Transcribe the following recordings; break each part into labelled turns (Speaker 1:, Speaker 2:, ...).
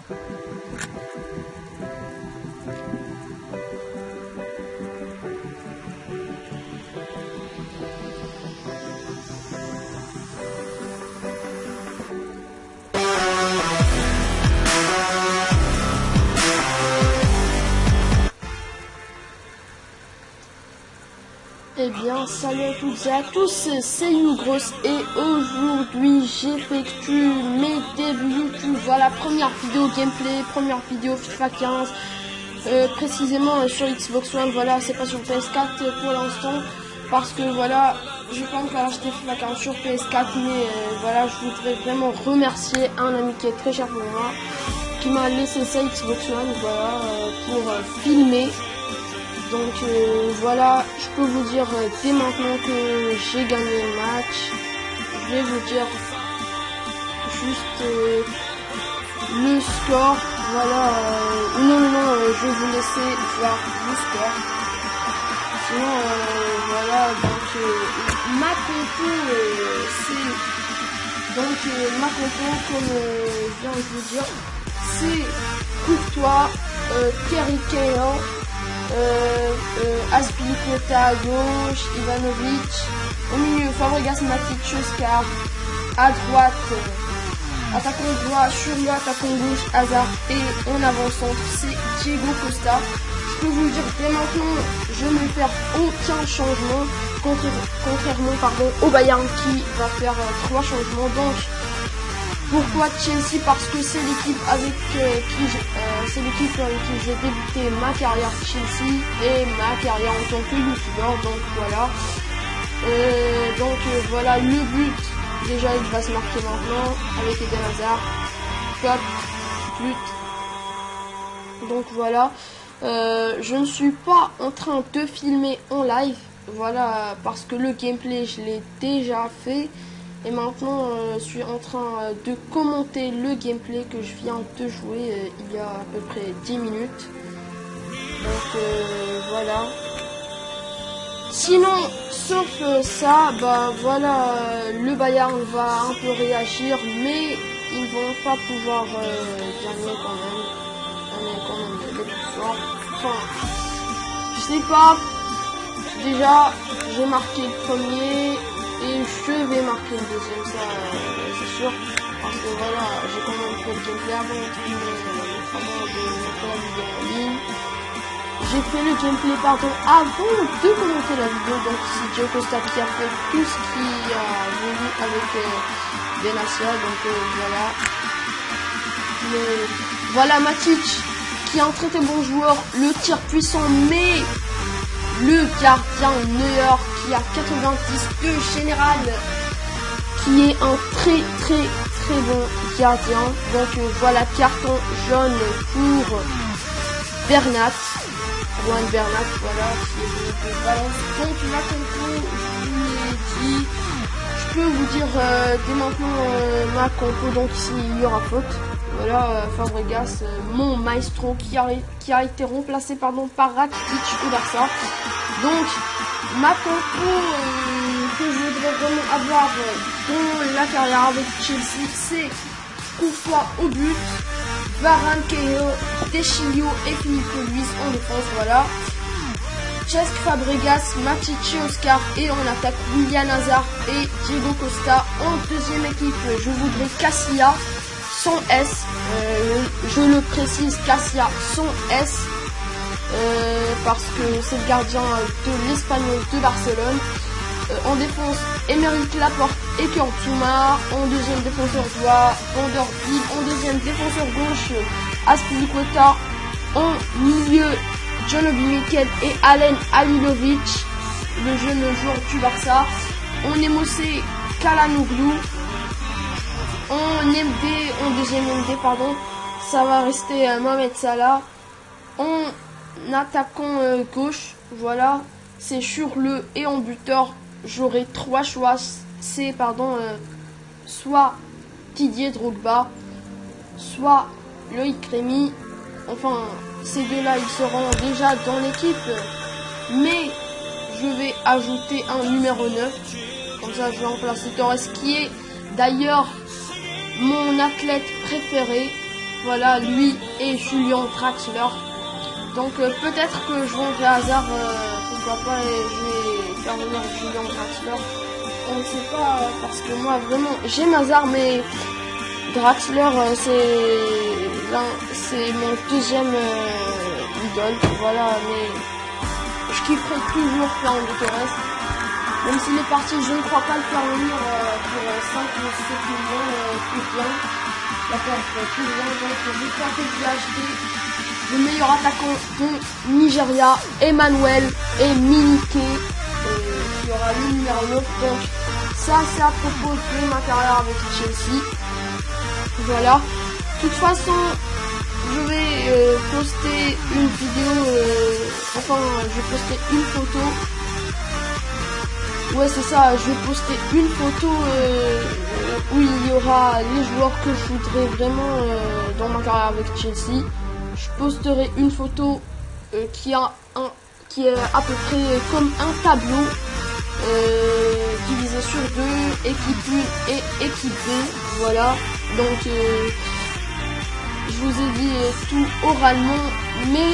Speaker 1: Eh bien, salut à toutes et à tous, c'est Yougros et aujourd'hui j'effectue mes débuts YouTube. Voilà, première vidéo gameplay, première vidéo FIFA 15, précisément sur Xbox One. Voilà, c'est pas sur PS4 pour l'instant parce que voilà, j'ai pas encore acheté FIFA 15 sur PS4, mais voilà, je voudrais vraiment remercier un ami qui est très cher pour moi, qui m'a laissé sa Xbox One, voilà, pour filmer. Donc voilà, je peux vous dire dès maintenant que j'ai gagné le match. Je vais vous dire juste le score. Voilà, non, je vais vous laisser voir le score. Sinon, voilà, donc ma compo, c'est... Donc ma compo, comme je viens de vous dire, c'est Courtois, Terry Cahill, Azpilicueta à gauche, Ivanovic, au milieu Fabregas, Matic, Oscar, à droite, attaquant droit, sur le attaquant gauche, Hazard, et en avant-centre, c'est Diego Costa. Je peux vous le dire dès maintenant, je ne vais faire aucun changement, contrairement au Bayern qui va faire 3 changements. Donc, pourquoi Chelsea? Parce que c'est l'équipe avec qui j'ai débuté ma carrière Chelsea et ma carrière en tant que youtubeur. Donc voilà. Voilà le but. Déjà il va se marquer maintenant avec Eden Hazard. Top. But. Donc voilà. Je ne suis pas en train de filmer en live. Voilà, parce que le gameplay je l'ai déjà fait. Et maintenant, je suis en train de commenter le gameplay que je viens de jouer il y a à peu près 10 minutes. Donc voilà. Sinon, sauf ça, bah voilà, le Bayern va un peu réagir, mais ils vont pas pouvoir gagner quand même. On est quand même les plus forts. Enfin, je sais pas. Déjà, j'ai marqué le premier. Et je vais marquer le deuxième, ça c'est sûr, parce que voilà, j'ai quand même fait le gameplay avant de mettre la vidéo en ligne. J'ai fait le gameplay avant de commenter la vidéo, donc c'est Diego Costa qui a fait tout ce qu'il a voulu avec Benassia, donc voilà. Voilà Matic, qui est un très bon joueur, le tir puissant, mais le gardien Neuer qui a 90 de général, qui est un très bon gardien. Donc voilà, carton jaune pour Bernat, Juan Bernat, voilà, qui est de Valence. Donc la compo, je vous l'ai dit, je peux vous dire dès maintenant ma compo, donc ici il y aura faute. Voilà, Fabregas, mon maestro qui a été remplacé par Rakitic au Barça. Donc, ma compo que je voudrais vraiment avoir dans la carrière avec Chelsea, c'est Courtois au but, Varane, Cahill, Deschilio et Philippe Luis en défense, voilà. Cesc, Fabregas, Matic, Oscar, et en attaque Willian Hazard et Diego Costa. En deuxième équipe, je voudrais Casilla sans S, je le précise, Casilla sans S, parce que c'est le gardien de l'Espagnol de Barcelone. En défense, Émeric Laporte et Kurtzuma. En deuxième défenseur droit, Vanderbilt. En deuxième défenseur gauche, Azpilicueta. En milieu, John Obi Mikel et Alen Halilovic, le jeune joueur du Barça. En MOC, Calhanoglu. En deuxième MD, pardon, ça va rester Mohamed Salah. En attaquant gauche, voilà, c'est sur le, et en buteur, j'aurai 3 choix. C'est soit Didier Drogba, soit Loïc Rémy. Enfin, ces deux-là, ils seront déjà dans l'équipe, mais je vais ajouter un numéro 9. Comme ça, je vais remplacer Torres, qui est d'ailleurs mon athlète préféré. Voilà, lui et Julian Draxler. Donc peut-être que je vendrai hasard, pourquoi pas, et je vais faire venir Julian Draxler. On ne sait pas, parce que moi vraiment j'aime hasard, mais Draxler c'est mon deuxième idole. Voilà, mais je kifferai toujours Fernando Torres. Même s'il est parti, je ne crois pas le faire venir pour 5 ou 7 millions plus bien. La perte plus bien, donc je vais tenter de l'acheter. Le meilleur attaquant de Nigeria, Emmanuel et Minike, qui aura le numéro 9. Donc ça c'est à propos de ma carrière avec Chelsea. Voilà. De toute façon, je vais poster une vidéo, je vais poster une photo. Ouais, c'est ça, je vais poster une photo où il y aura les joueurs que je voudrais vraiment dans ma carrière avec Chelsea. Je posterai une photo qui est à peu près comme un tableau divisé sur deux, équipe 1 et équipe B. Voilà, donc je vous ai dit tout oralement, mais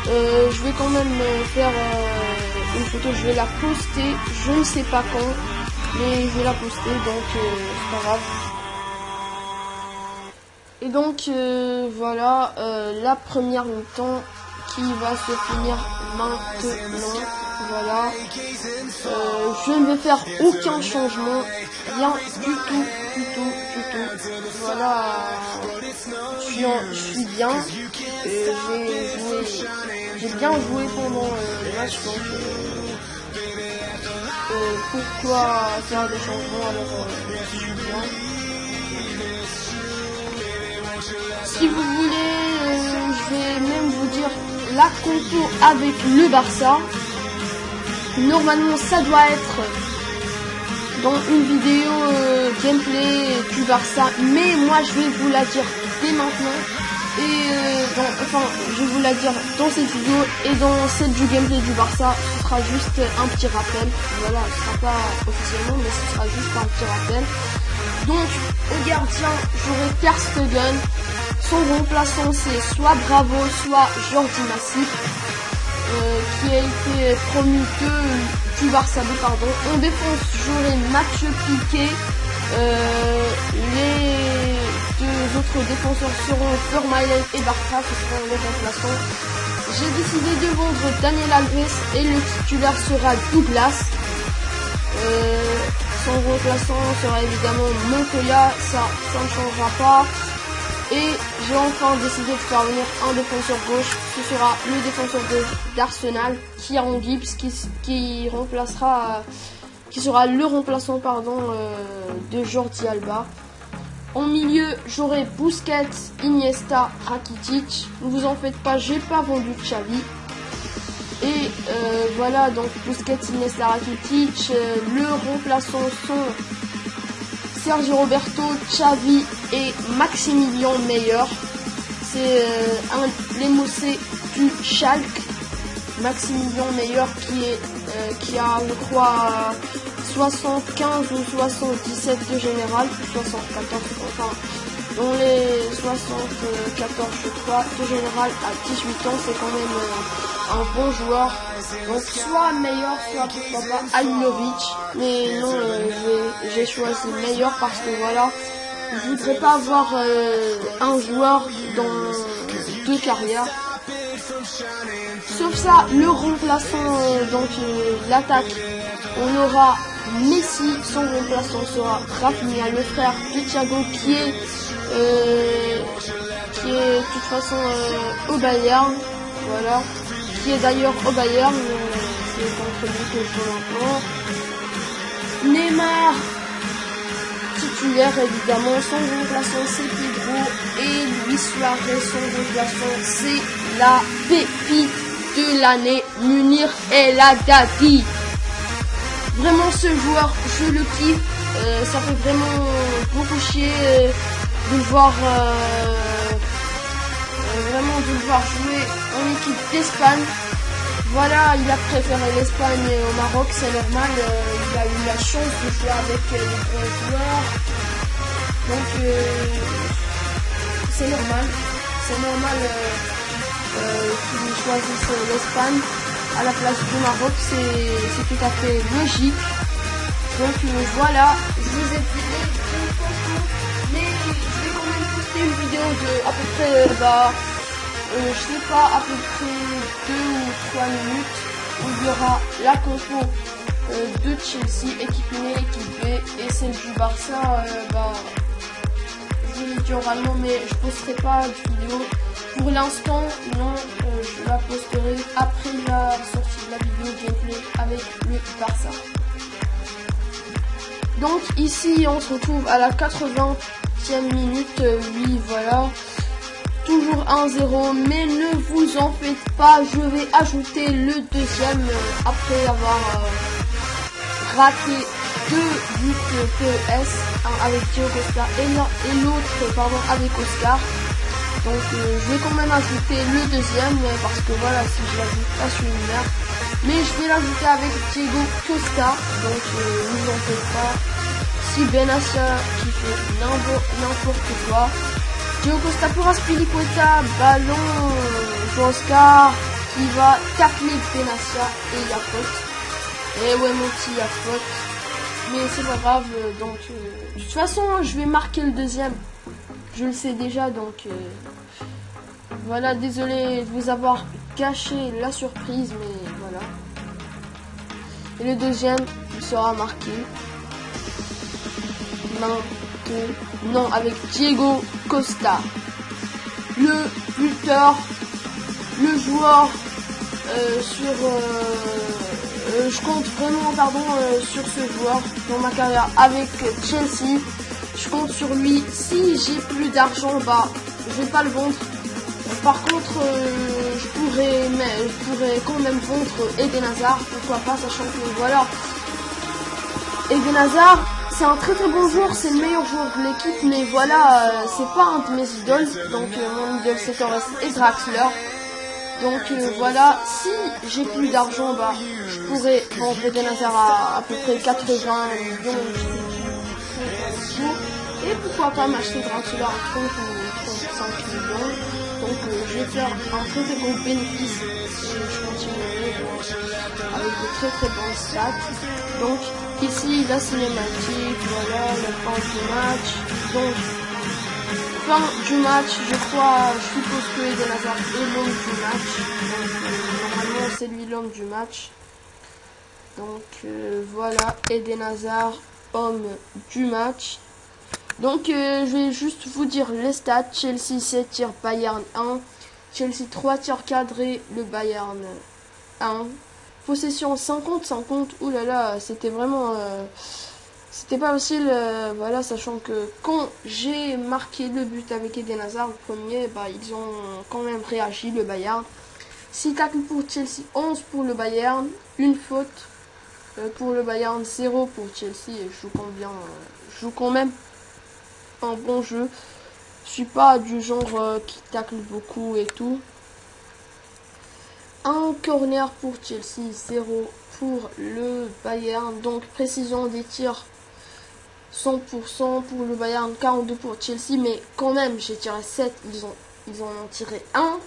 Speaker 1: je vais quand même faire une photo, je vais la poster, je ne sais pas quand, mais je vais la poster, donc c'est pas grave. Et donc voilà la première mi-temps qui va se finir maintenant. Voilà, je ne vais faire aucun changement, rien du tout. Voilà, je suis bien, j'ai bien joué pendant le match, donc pourquoi faire des changements alors je suis bien. Si vous voulez, je vais même vous dire la compo avec le Barça. Normalement, ça doit être dans une vidéo gameplay du Barça, mais moi je vais vous la dire dès maintenant. Et je vais vous la dire dans cette vidéo et dans celle du gameplay du Barça, ce sera juste un petit rappel. Voilà, ce sera pas officiellement, mais ce sera juste un petit rappel. Donc, au gardien, j'aurai Ter Stegen. Son remplaçant, c'est soit Bravo, soit Jordi Massip, qui a été promu du Barça B, pardon. En défense, j'aurai Mathieu Piquet. Les deux autres défenseurs seront Vermaelen et Bartra, qui seront les remplaçants. J'ai décidé de vendre Daniel Alves et le titulaire sera Douglas. Son remplaçant sera évidemment Montoya, ça ne changera pas. Et j'ai enfin décidé de faire venir un défenseur gauche. Ce sera le défenseur gauche d'Arsenal, Kieran Gibbs, qui sera le remplaçant de Jordi Alba. En milieu, j'aurai Busquets, Iniesta, Rakitic. Ne vous en faites pas, j'ai pas vendu Xavi. Et voilà, donc Busquets, Iniesta, Rakitic. Le remplaçant sont Sergio Roberto, Xavi et Maximilian Meyer. C'est l'émocé du Schalke. Maximilian Meyer qui a, je crois, 75 ou 77 de général, 74, enfin, dans les 74, je crois, de général à 18 ans, c'est quand même un bon joueur. Donc, soit Meyer, soit pourquoi pas Alinovic, mais non, j'ai choisi Meyer parce que voilà, je voudrais pas avoir un joueur dans deux carrières. Sauf ça, le remplaçant, l'attaque, on aura Messi, son remplaçant sera Rafinha, le frère de Thiago qui est de toute façon au Bayern, voilà, qui est d'ailleurs au Bayern, c'est contre lui que je joue maintenant. Neymar, titulaire évidemment, son remplaçant c'est Pedro et Luis Suarez, son remplaçant c'est la pépite de l'année, Munir El Haddadi. Vraiment ce joueur, je le kiffe, ça fait vraiment beaucoup chier de voir jouer en équipe d'Espagne. Voilà, il a préféré l'Espagne au Maroc, c'est normal, il a eu la chance de jouer avec les grands joueurs. Donc c'est normal. C'est normal qu'ils choisissent l'Espagne à la place du Maroc. C'est tout à fait logique. Donc voilà, je vous ai dit mais je vais quand même poster une vidéo de à peu près, je sais pas, à peu près 2 ou 3 minutes où il y aura la compo de Chelsea, équipe 1, équipe B, et celle du Barça, je l'ai dit oralement, mais je posterai pas de vidéo pour l'instant, non, je la posterai après la sortie de la vidéo gameplay avec le Barça. Donc ici on se retrouve à la 80e minute, oui voilà, toujours 1-0, mais ne vous en faites pas, je vais ajouter le deuxième après avoir raté 2 buts PES, un avec Diego Costa et l'autre avec Oscar. Donc je vais quand même ajouter le deuxième parce que voilà, si je l'ajoute pas, je suis une merde. Mais je vais l'ajouter avec Diego Costa, donc ne vous en faites pas. Si Benassia qui fait n'importe quoi. Diego Costa pour Azpilicueta, ballon pour Oscar qui va tacler Benassia et il y a faute. Et ouais mon petit, il y a faute. Mais c'est pas grave, donc de toute façon je vais marquer le deuxième. Je le sais déjà, donc voilà, désolé de vous avoir gâché la surprise, mais voilà. Et le deuxième, il sera marqué maintenant avec Diego Costa. Le buteur, le joueur je compte vraiment sur ce joueur dans ma carrière avec Chelsea. Je compte sur lui. Si j'ai plus d'argent, je vais pas le vendre. Par contre, je pourrais quand même vendre Eden Hazard, pourquoi pas, sachant que voilà, Eden Hazard, c'est un très très bon joueur, c'est le meilleur joueur de l'équipe, mais voilà, c'est pas un de mes idoles. Donc mon idole c'est Torres et Draxler. Donc voilà, si j'ai plus d'argent, je pourrais vendre Eden Hazard à peu près 80 millions. Et pourquoi pas m'acheter Draxler à 30 ou 35 millions. Donc je vais faire un très très bon bénéfice si je continuerai avec de très très bons stats. Donc ici la cinématique, voilà la fin du match. Donc fin du match, je suppose que Eden Hazard est l'homme du match. Donc normalement c'est lui l'homme du match. Donc voilà, Eden Hazard, homme du match. Donc je vais juste vous dire les stats. Chelsea 7 tirs, Bayern 1. Chelsea 3 tirs cadrés, le Bayern 1. Possession 50-50. Ouh là là, c'était vraiment... c'était pas facile, voilà, sachant que quand j'ai marqué le but avec Eden Hazard, le premier, ils ont quand même réagi, le Bayern. 6 tacles pour Chelsea, 11 pour le Bayern, une faute pour le Bayern, 0 pour Chelsea. Et je joue quand même un bon jeu. Je suis pas du genre qui tacle beaucoup et tout. Un corner pour Chelsea, 0 pour le Bayern. Donc précision des tirs 100% pour le Bayern, 42 pour Chelsea. Mais quand même j'ai tiré 7, ils en ont tiré 1.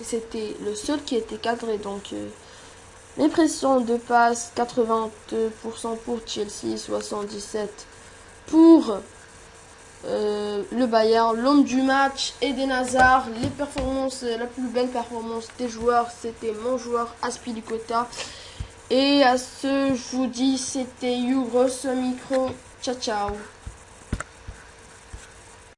Speaker 1: Et c'était le seul qui était cadré. Donc les précisions de passe, 82% pour Chelsea, 77% pour le Bayern. L'homme du match, Eden Hazard. Les performances, la plus belle performance des joueurs, c'était mon joueur Azpilicueta. Et à ce, je vous dis, c'était Yougros Micro. Ciao ciao.